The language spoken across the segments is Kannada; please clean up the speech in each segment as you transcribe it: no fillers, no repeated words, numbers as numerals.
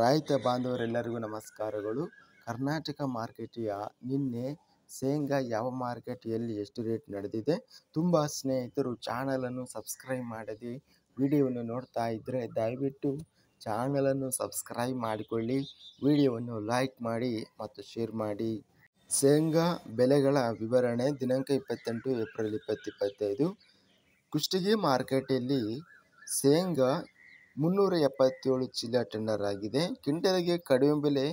ರೈತ ಬಾಂಧವರೆಲ್ಲರಿಗೂ ನಮಸ್ಕಾರಗಳು. ಕರ್ನಾಟಕ ಮಾರ್ಕೆಟಿಯ ನಿನ್ನೆ ಶೇಂಗಾ ಯಾವ ಮಾರ್ಕೆಟಿಯಲ್ಲಿ ಎಷ್ಟು ರೇಟ್ ನಡೆದಿದೆ? ತುಂಬ ಸ್ನೇಹಿತರು ಚಾನಲನ್ನು ಸಬ್ಸ್ಕ್ರೈಬ್ ಮಾಡದೆ ವಿಡಿಯೋವನ್ನು ನೋಡ್ತಾ ಇದ್ದರೆ ದಯವಿಟ್ಟು ಚಾನಲನ್ನು ಸಬ್ಸ್ಕ್ರೈಬ್ ಮಾಡಿಕೊಳ್ಳಿ, ವಿಡಿಯೋವನ್ನು ಲೈಕ್ ಮಾಡಿ ಮತ್ತು ಶೇರ್ ಮಾಡಿ. ಶೇಂಗಾ ಬೆಲೆಗಳ ವಿವರಣೆ ದಿನಾಂಕ 28 ಏಪ್ರಿಲ್ 2025. ಕುಷ್ಟಗಿ ಮಾರ್ಕೆಟಲ್ಲಿ ಶೇಂಗಾ 377 ಚೀಲ ಟೆಂಡರ್ ಆಗಿದೆ. ಕ್ವಿಂಟಲ್ಗೆ ಕಡಿಮೆ ಬೆಲೆ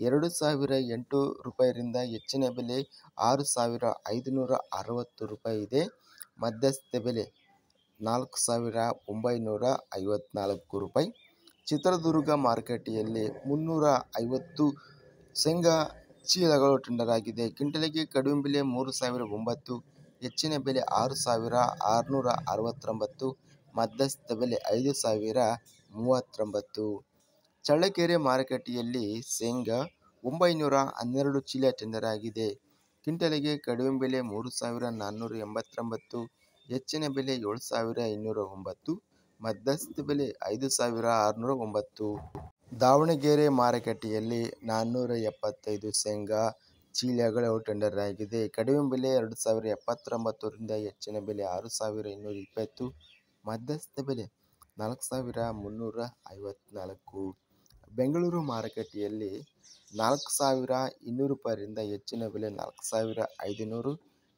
2,008 ರೂಪಾಯಿರಿಂದ ಹೆಚ್ಚಿನ ಬೆಲೆ 6,560 ರೂಪಾಯಿ ಇದೆ. ಮಧ್ಯಸ್ಥ ಬೆಲೆ 4,954 ರೂಪಾಯಿ. ಚಿತ್ರದುರ್ಗ ಮಾರ್ಕೆಟಿಯಲ್ಲಿ 350 ಶೇಂಗಾ ಚೀಲಗಳು ಟೆಂಡರ್ ಆಗಿದೆ. ಕ್ವಿಂಟಲ್ಗೆ ಕಡಿಮೆ ಬೆಲೆ 3,009, ಹೆಚ್ಚಿನ ಬೆಲೆ 6,669, ಮಧ್ಯಸ್ಥ ಬೆಲೆ 5,039. ಚಳ್ಳಕೆರೆ ಮಾರುಕಟ್ಟೆಯಲ್ಲಿ ಶೇಂಗಾ 912 ಚೀಲ ಟೆಂಡರ್ ಆಗಿದೆ. ಕ್ವಿಂಟಲ್ಗೆ ಕಡಿಮೆ ಬೆಲೆ 3,489, ಹೆಚ್ಚಿನ ಬೆಲೆ 7,209, ಮಧ್ಯಸ್ಥ ಬೆಲೆ 5,609. ದಾವಣಗೆರೆ ಮಾರುಕಟ್ಟೆಯಲ್ಲಿ 475 ಶೇಂಗಾ ಚೀಲಗಳು ಟೆಂಡರ್ ಆಗಿದೆ. ಕಡಿಮೆ ಬೆಲೆ 2,079ರಿಂದ ಹೆಚ್ಚಿನ ಬೆಲೆ 6,220, ಮಧ್ಯಸ್ಥ ಬೆಲೆ 4,354. ಬೆಂಗಳೂರು ಮಾರುಕಟ್ಟೆಯಲ್ಲಿ 4,200 ರೂಪಾಯಿರಿಂದ ಹೆಚ್ಚಿನ ಬೆಲೆ 4,500,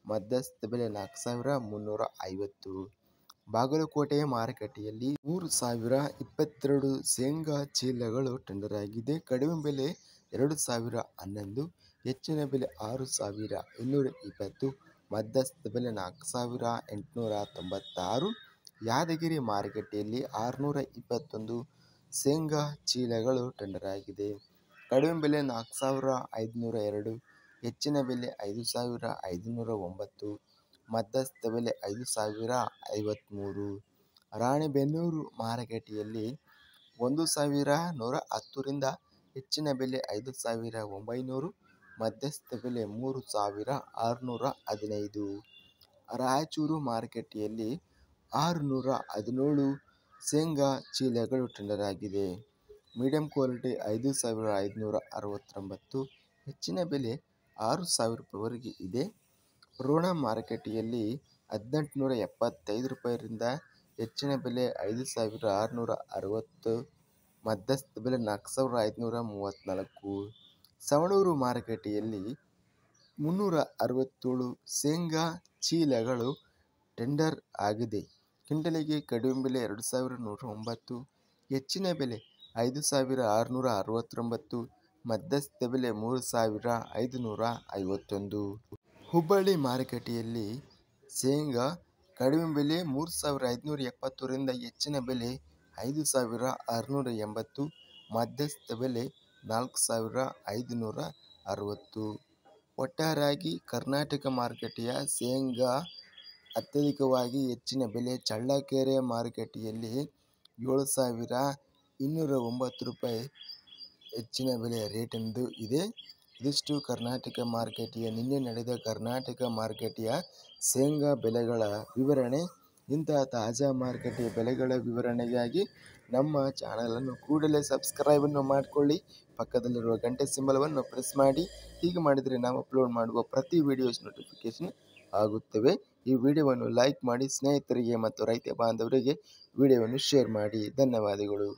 ಮಧ್ಯಸ್ಥ ಬೆಲೆ 4,350. ಬಾಗಲಕೋಟೆ ಮಾರುಕಟ್ಟೆಯಲ್ಲಿ 3,022 ಶೇಂಗಾ ಚೀಲಗಳು ಟೆಂಡರ್ ಆಗಿದೆ. ಕಡಿಮೆ ಬೆಲೆ 2,011, ಹೆಚ್ಚಿನ ಬೆಲೆ 6,220, ಮಧ್ಯಸ್ಥ ಬೆಲೆ 4,896. ಯಾದಗಿರಿ ಮಾರುಕಟ್ಟೆಯಲ್ಲಿ 621 ಶೇಂಗಾ ಚೀಲಗಳು ಟೆಂಡರ್ ಆಗಿದೆ. ಕಡಿಮೆ ಬೆಲೆ 4,502, ಹೆಚ್ಚಿನ ಬೆಲೆ 5,509, ಮಧ್ಯಸ್ಥ ಬೆಲೆ 5,053. ರಾಣೆಬೆನ್ನೂರು ಮಾರುಕಟ್ಟೆಯಲ್ಲಿ 1,110ರಿಂದ ಹೆಚ್ಚಿನ ಬೆಲೆ 5,900, ಮಧ್ಯಸ್ಥ ಬೆಲೆ 3,615. ರಾಯಚೂರು ಮಾರುಕಟ್ಟೆಯಲ್ಲಿ 617 ಶೇಂಗಾ ಚೀಲಗಳು ಟೆಂಡರ್ ಆಗಿದೆ. ಮೀಡಿಯಂ ಕ್ವಾಲಿಟಿ 5,569, ಹೆಚ್ಚಿನ ಬೆಲೆ 6,000 ರೂಪಾಯಿವರೆಗೆ ಇದೆ. ರೋಣ ಮಾರುಕಟ್ಟೆಯಲ್ಲಿ 1,875 ರೂಪಾಯಿರಿಂದ ಹೆಚ್ಚಿನ ಬೆಲೆ 5,660, ಮಧ್ಯಸ್ಥ ಬೆಲೆ 4,534. ಸವಣೂರು ಮಾರುಕಟ್ಟೆಯಲ್ಲಿ 367 ಶೇಂಗಾ ಚೀಲಗಳು ಟೆಂಡರ್ ಆಗಿದೆ. ಕ್ವಿಂಟಲ್ಗೆ ಕಡಿಮೆ ಬೆಲೆ 2,109, ಹೆಚ್ಚಿನ ಬೆಲೆ 5,669, ಮಧ್ಯಸ್ಥ ಬೆಲೆ 3,551. ಹುಬ್ಬಳ್ಳಿ ಮಾರುಕಟ್ಟೆಯಲ್ಲಿ ಶೇಂಗಾ ಕಡಿಮೆ ಬೆಲೆ 3,570ರಿಂದ ಹೆಚ್ಚಿನ ಬೆಲೆ 5,680, ಮಧ್ಯಸ್ಥ ಬೆಲೆ 4,560. ಒಟ್ಟಾರೆಯಾಗಿ ಕರ್ನಾಟಕ ಮಾರುಕಟ್ಟೆಯ ಶೇಂಗಾ ಅತ್ಯಧಿಕವಾಗಿ ಹೆಚ್ಚಿನ ಬೆಲೆ ಚಳ್ಳಕೆರೆ ಮಾರುಕಟ್ಟೆಯಲ್ಲಿ 7,209 ರೂಪಾಯಿ ಹೆಚ್ಚಿನ ಬೆಲೆ ರೇಟೆಂದು ಇದೆ. ಇದಿಷ್ಟು ಕರ್ನಾಟಕ ಮಾರುಕಟ್ಟೆಯ ನಿನ್ನೆ ನಡೆದ ಕರ್ನಾಟಕ ಮಾರುಕಟ್ಟೆಯ ಶೇಂಗಾ ಬೆಲೆಗಳ ವಿವರಣೆ. ಇಂತಹ ತಾಜಾ ಮಾರುಕಟ್ಟೆಯ ಬೆಲೆಗಳ ವಿವರಣೆಗಾಗಿ ನಮ್ಮ ಚಾನಲನ್ನು ಕೂಡಲೇ ಸಬ್ಸ್ಕ್ರೈಬನ್ನು ಮಾಡಿಕೊಳ್ಳಿ, ಪಕ್ಕದಲ್ಲಿರುವ ಗಂಟೆ ಸಿಂಬಲವನ್ನು ಪ್ರೆಸ್ ಮಾಡಿ. ಹೀಗೆ ಮಾಡಿದರೆ ನಾವು ಅಪ್ಲೋಡ್ ಮಾಡುವ ಪ್ರತಿ ವಿಡಿಯೋಸ್ ನೋಟಿಫಿಕೇಶನ್ ಆಗುತ್ತವೆ. ಈ ವಿಡಿಯೋವನ್ನು ಲೈಕ್ ಮಾಡಿ, ಸ್ನೇಹಿತರಿಗೆ ಮತ್ತು ರೈತ ಬಾಂಧವರಿಗೆ ವಿಡಿಯೋವನ್ನು ಶೇರ್ ಮಾಡಿ. ಧನ್ಯವಾದಗಳು.